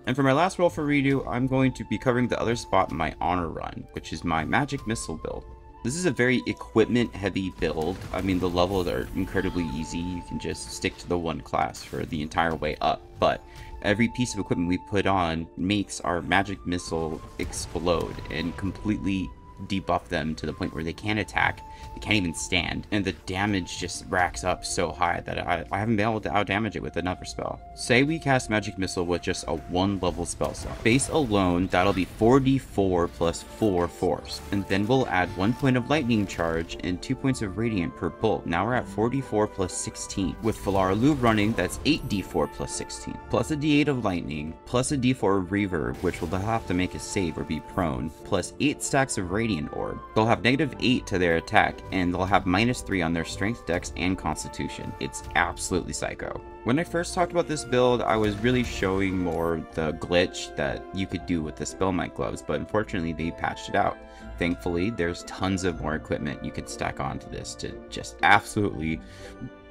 And for my last roll for redo, I'm going to be covering the other spot in my honor run, which is my magic missile build. This is a very equipment heavy build. I mean, the levels are incredibly easy. You can just stick to the one class for the entire way up, but every piece of equipment we put on makes our magic missile explode and completely debuff them to the point where they can't attack, they can't even stand, and the damage just racks up so high that I haven't been able to outdamage it with another spell. Say we cast Magic Missile with just a 1-level spell slot. Base alone, that'll be 4d4 plus 4 force, and then we'll add 1 point of lightning charge and 2 points of radiant per bolt. Now we're at 4d4 plus 16. With Falaralu running, that's 8d4 plus 16, plus a d8 of lightning, plus a d4 of reverb, which will have to make a save or be prone, plus 8 stacks of radiant orb. They'll have -8 to their attack, and they'll have -3 on their strength, dex, and constitution. It's absolutely psycho. When I first talked about this build, I was really showing more the glitch that you could do with the Spell Might gloves, but unfortunately they patched it out. Thankfully, there's tons of more equipment you could stack onto this to just absolutely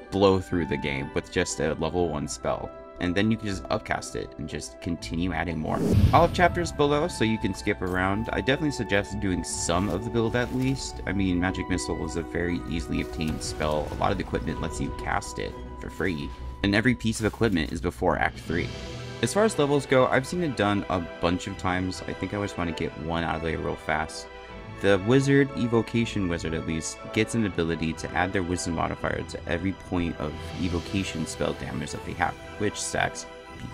blow through the game with just a level 1 spell. And then you can just upcast it and just continue adding more. I'll have chapters below so you can skip around. I definitely suggest doing some of the build at least. I mean, Magic Missile is a very easily obtained spell. A lot of the equipment lets you cast it for free, and every piece of equipment is before Act 3. As far as levels go, I've seen it done a bunch of times. I think I just want to get one out of the way real fast. The wizard, evocation wizard at least, gets an ability to add their wisdom modifier to every point of evocation spell damage that they have, which stacks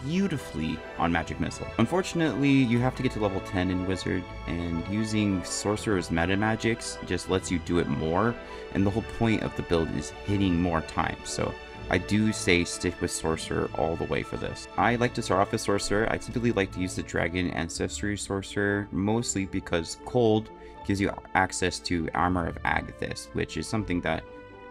beautifully on Magic Missile. Unfortunately, you have to get to level 10 in wizard, and using sorcerer's meta magics just lets you do it more, and the whole point of the build is hitting more times, so I do say stick with Sorcerer all the way for this. I like to start off as Sorcerer. I typically like to use the Dragon Ancestry Sorcerer, mostly because Cold gives you access to Armor of Agathis, which is something that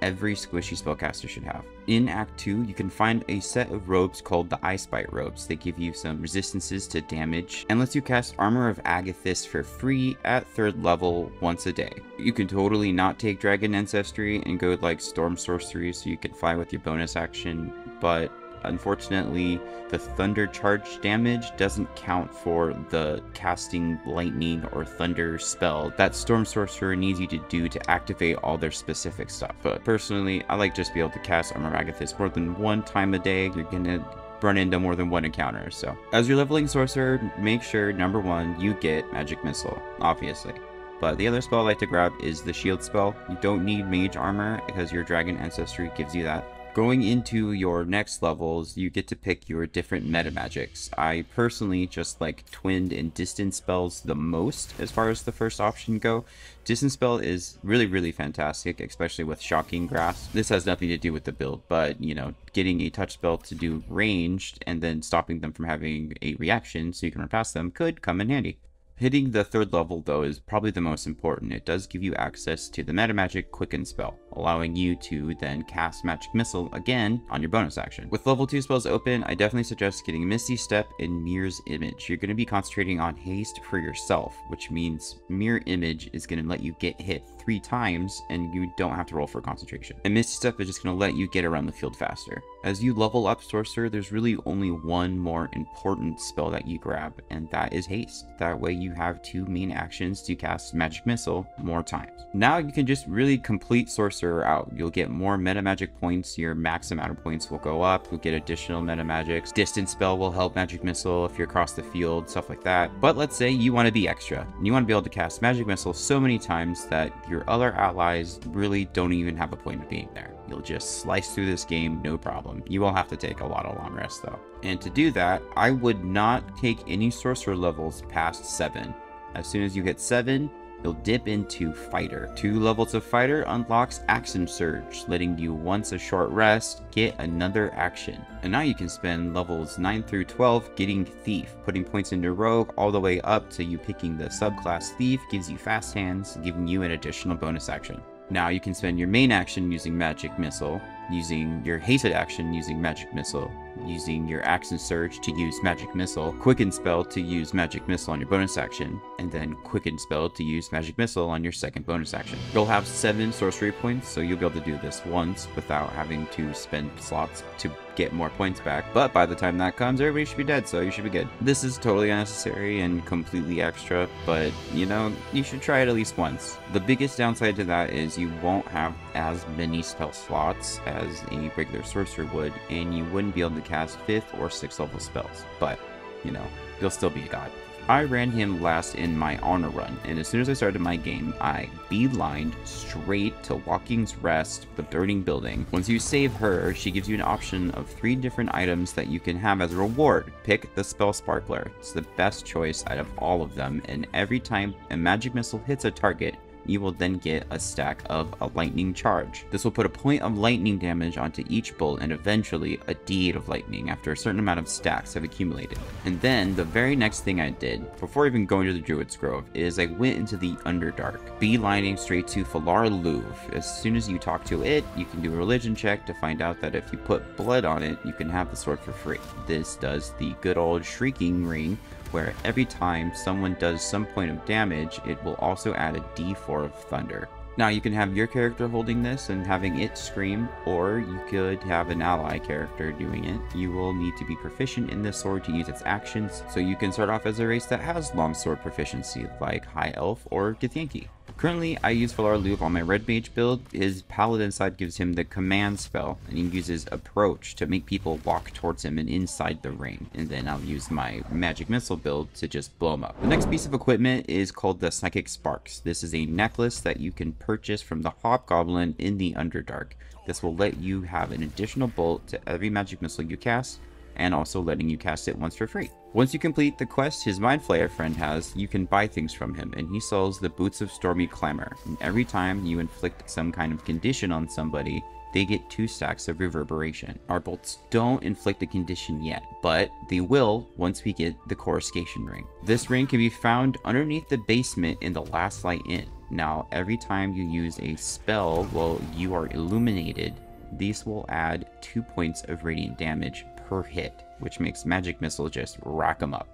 every squishy spellcaster should have. In Act 2, you can find a set of robes called the Ice Bite robes. They give you some resistances to damage and lets you cast Armor of Agathis for free at 3rd level once a day. You can totally not take Dragon Ancestry and go like Storm Sorcery so you can fly with your bonus action, but unfortunately, the thunder charge damage doesn't count for the casting lightning or thunder spell that Storm Sorcerer needs you to do to activate all their specific stuff. But personally, I like just be able to cast Armor of Agathis more than 1 time a day. You're gonna run into more than 1 encounter. So as you're leveling Sorcerer, make sure number 1, you get Magic Missile, obviously. But the other spell I like to grab is the shield spell. You don't need mage armor because your Dragon Ancestry gives you that. Going into your next levels, you get to pick your different meta magics. I personally just like twinned and distance spells the most as far as the first option go. Distance spell is really fantastic, especially with Shocking Grasp. This has nothing to do with the build, but you know, getting a touch spell to do ranged and then stopping them from having a reaction so you can run past them could come in handy. Hitting the 3rd level though is probably the most important. It does give you access to the meta magic Quicken spell, allowing you to then cast Magic Missile again on your bonus action. With level 2 spells open, I definitely suggest getting Misty Step and Mirror's Image. You're going to be concentrating on haste for yourself, which means Mirror Image is going to let you get hit 3 times and you don't have to roll for concentration. And Misty Step is just going to let you get around the field faster. As you level up Sorcerer, there's really only one more important spell that you grab, and that is Haste. That way you have 2 main actions to cast Magic Missile more times. Now you can just really complete Sorcerer out. You'll get more meta magic points, your max amount of points will go up, you'll get additional meta magics. Distance spell will help Magic Missile if you're across the field, stuff like that. But let's say you want to be extra, and you want to be able to cast Magic Missile so many times that your other allies really don't even have a point of being there. You'll just slice through this game, no problem. You will have to take a lot of long rests though. And to do that, I would not take any Sorcerer levels past 7. As soon as you hit 7, you'll dip into Fighter. 2 levels of Fighter unlocks Action Surge, letting you once a short rest, get another action. And now you can spend levels 9 through 12 getting Thief, putting points into Rogue all the way up to you picking the subclass Thief, gives you fast hands, giving you an additional bonus action. Now you can spend your main action using Magic Missile, using your hated action using magic missile, using your action surge to use magic missile, quicken spell to use magic missile on your bonus action, and then quicken spell to use magic missile on your second bonus action. You'll have 7 sorcery points, so you'll be able to do this once without having to spend slots to get more points back. But by the time that comes, everybody should be dead, so you should be good. This is totally unnecessary and completely extra, but you know, you should try it at least once. The biggest downside to that is you won't have as many spell slots as a regular sorcerer would, and you wouldn't be able to cast 5th or 6th level spells, but you know, you'll still be a god. I ran him last in my honor run, and as soon as I started my game, I beelined straight to Walking's Rest, the burning building. Once you save her, she gives you an option of 3 different items that you can have as a reward. Pick the Spell Sparkler. It's the best choice out of all of them, and every time a magic missile hits a target, you will then get a stack of a lightning charge. This will put a point of lightning damage onto each bolt and eventually a d8 of lightning after a certain amount of stacks have accumulated. And then the very next thing I did, before even going to the Druid's Grove, is I went into the Underdark, beelining straight to Falar Louvre. As soon as you talk to it, you can do a religion check to find out that if you put blood on it, you can have the sword for free. This does the good old shrieking ring, where every time someone does some point of damage, it will also add a d4 of thunder. Now you can have your character holding this and having it scream, or you could have an ally character doing it. You will need to be proficient in this sword to use its actions, so you can start off as a race that has longsword proficiency, like High Elf or Githyanki. Currently, I use Falar Louvre on my red mage build. His paladin side gives him the command spell, and he uses approach to make people walk towards him and inside the ring. And then I'll use my magic missile build to just blow him up. The next piece of equipment is called the Psychic Sparks. This is a necklace that you can purchase from the Hobgoblin in the Underdark. This will let you have an additional bolt to every magic missile you cast, and also letting you cast it once for free. Once you complete the quest his Mind Flayer friend has, you can buy things from him, and he sells the Boots of Stormy Clamor. And every time you inflict some kind of condition on somebody, they get 2 stacks of reverberation. Our bolts don't inflict a condition yet, but they will once we get the Coruscation Ring. This ring can be found underneath the basement in the Last Light Inn. Now, every time you use a spell while you are illuminated, these will add 2 points of radiant damage per hit, which makes magic missile just rack them up.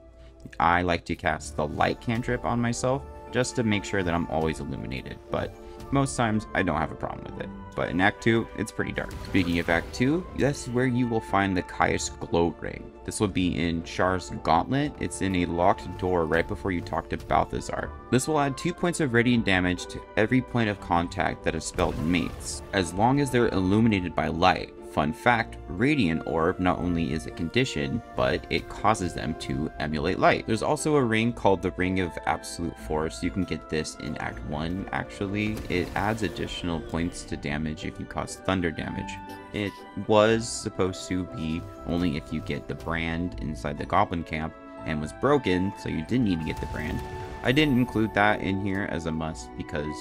I like to cast the light cantrip on myself just to make sure that I'm always illuminated, but most times I don't have a problem with it. But in Act 2, it's pretty dark. Speaking of Act 2, that's where you will find the Caius Gloat Ring. This will be in Char's Gauntlet. It's in a locked door right before you talk to Balthazar. This will add 2 points of radiant damage to every point of contact that a spell makes, as long as they're illuminated by light. Fun fact, Radiant Orb not only is a condition, but it causes them to emulate light. There's also a ring called the Ring of Absolute Force. You can get this in Act 1, actually. It adds additional points to damage if you cause thunder damage. It was supposed to be only if you get the brand inside the Goblin Camp, and was broken, so you didn't need to get the brand. I didn't include that in here as a must because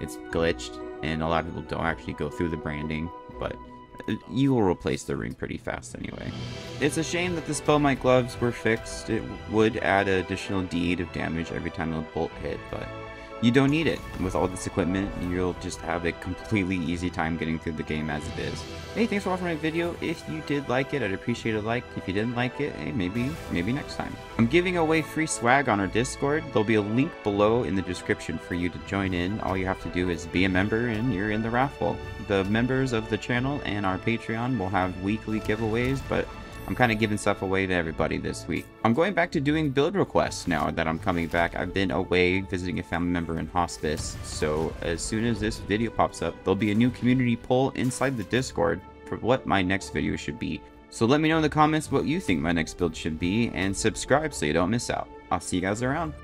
it's glitched, and a lot of people don't actually go through the branding, but you will replace the ring pretty fast anyway. It's a shame that the Spellmite gloves were fixed. It would add an additional d8 of damage every time a bolt hit, but you don't need it. With all this equipment, you'll just have a completely easy time getting through the game as it is. Hey, thanks for watching my video. If you did like it, I'd appreciate a like. If you didn't like it, hey, maybe next time. I'm giving away free swag on our Discord. There'll be a link below in the description for you to join in. All you have to do is be a member and you're in the raffle. The members of the channel and our Patreon will have weekly giveaways, but I'm kind of giving stuff away to everybody this week. I'm going back to doing build requests now that I'm coming back. I've been away visiting a family member in hospice, so as soon as this video pops up, there'll be a new community poll inside the Discord for what my next video should be. So let me know in the comments what you think my next build should be, and subscribe so you don't miss out. I'll see you guys around.